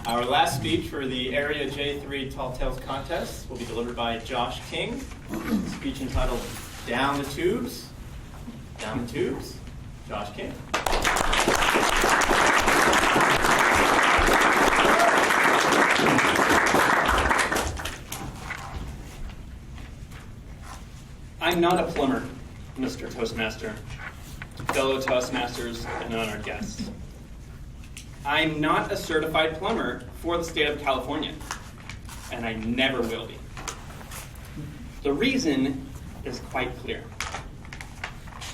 Our last speech for the Area J3 Tall Tales Contest will be delivered by Josh King. Speech entitled Down the Tubes. Down the Tubes. Josh King. I'm not a plumber, Mr. Toastmaster, fellow Toastmasters, and honored guests. I'm not a certified plumber for the state of California, and I never will be. The reason is quite clear.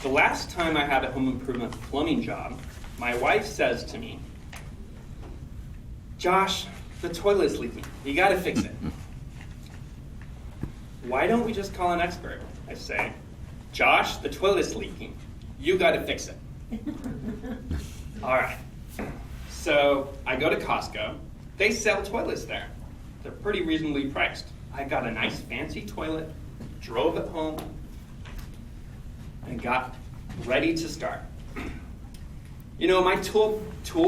The last time I had a home improvement plumbing job, my wife says to me, "Josh, the toilet's leaking. You gotta fix it." "Why don't we just call an expert?" I say. "Josh, the toilet's leaking. You gotta fix it." All right. So I go to Costco. They sell toilets there. They're pretty reasonably priced. I got a nice fancy toilet, drove it home, and got ready to start. You know, my tool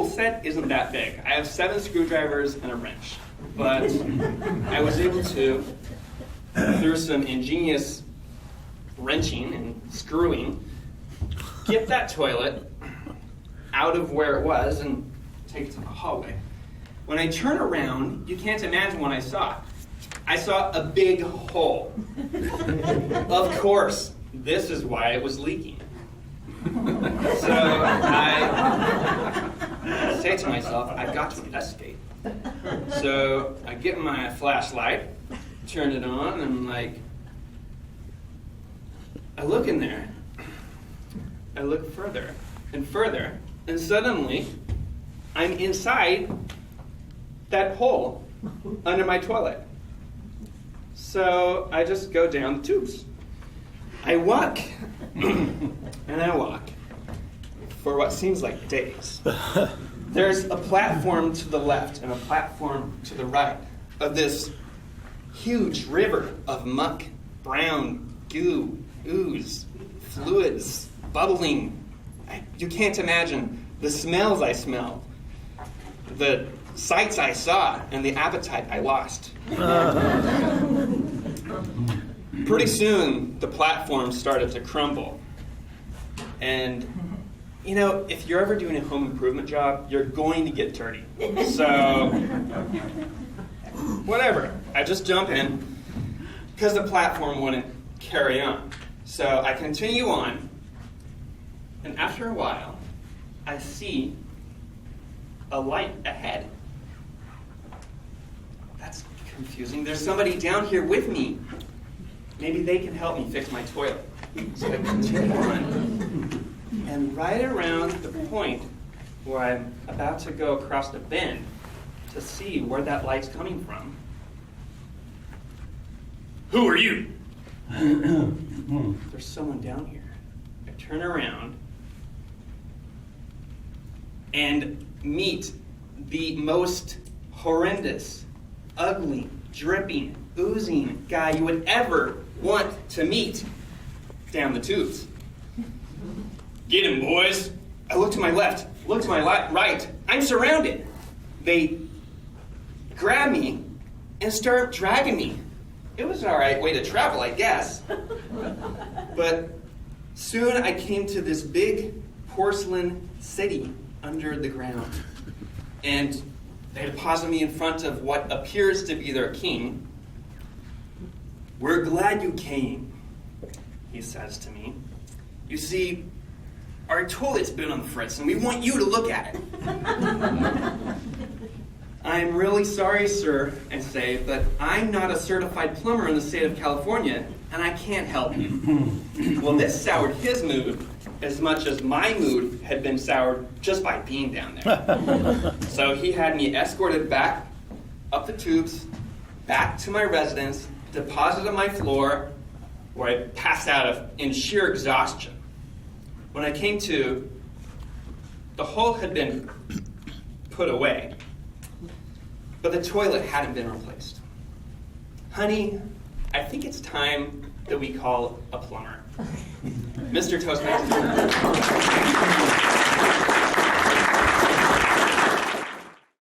set isn't that big. I have 7 screwdrivers and a wrench. But I was able to, through some ingenious wrenching and screwing, get that toilet out of where it was and take it to the hallway. When I turn around, you can't imagine what I saw. I saw a big hole. Of course, this is why it was leaking. So I say to myself, I've got to investigate. So I get my flashlight, turn it on, and I look in there. I look further and further, and suddenly I'm inside that hole under my toilet. So I just go down the tubes. I walk and I walk for what seems like days. There's a platform to the left and a platform to the right of this huge river of muck, brown, goo, ooze, fluids, bubbling. You can't imagine the smells I smelled, the sights I saw, and the appetite I lost. Pretty soon, the platform started to crumble. And, you know, if you're ever doing a home improvement job, you're going to get dirty. So, whatever. I just jump in because the platform wouldn't carry on. So I continue on, and after a while, I see a light ahead. That's confusing. There's somebody down here with me. Maybe they can help me fix my toilet. So I continue on, and right around the point where I'm about to go across the bend to see where that light's coming from. "Who are you?" There's someone down here. I turn around and meet the most horrendous, ugly, dripping, oozing guy you would ever want to meet down the tubes. "Get him, boys." I look to my left, look to my right. I'm surrounded. They grab me and start dragging me. It was an all right way to travel, I guess. But soon I came to this big porcelain city under the ground. And they deposit me in front of what appears to be their king. "We're glad you came," he says to me. "You see, our toilet's been on the fritz, and we want you to look at it." "I'm really sorry, sir," I say, "but I'm not a certified plumber in the state of California, and I can't help you." Well, this soured his mood as much as my mood had been soured just by being down there. So he had me escorted back up the tubes, back to my residence, deposited on my floor, where I passed out in sheer exhaustion. When I came to, the hole had been put away, but the toilet hadn't been replaced. "Honey, I think it's time that we call a plumber." Mr. Toastmaster.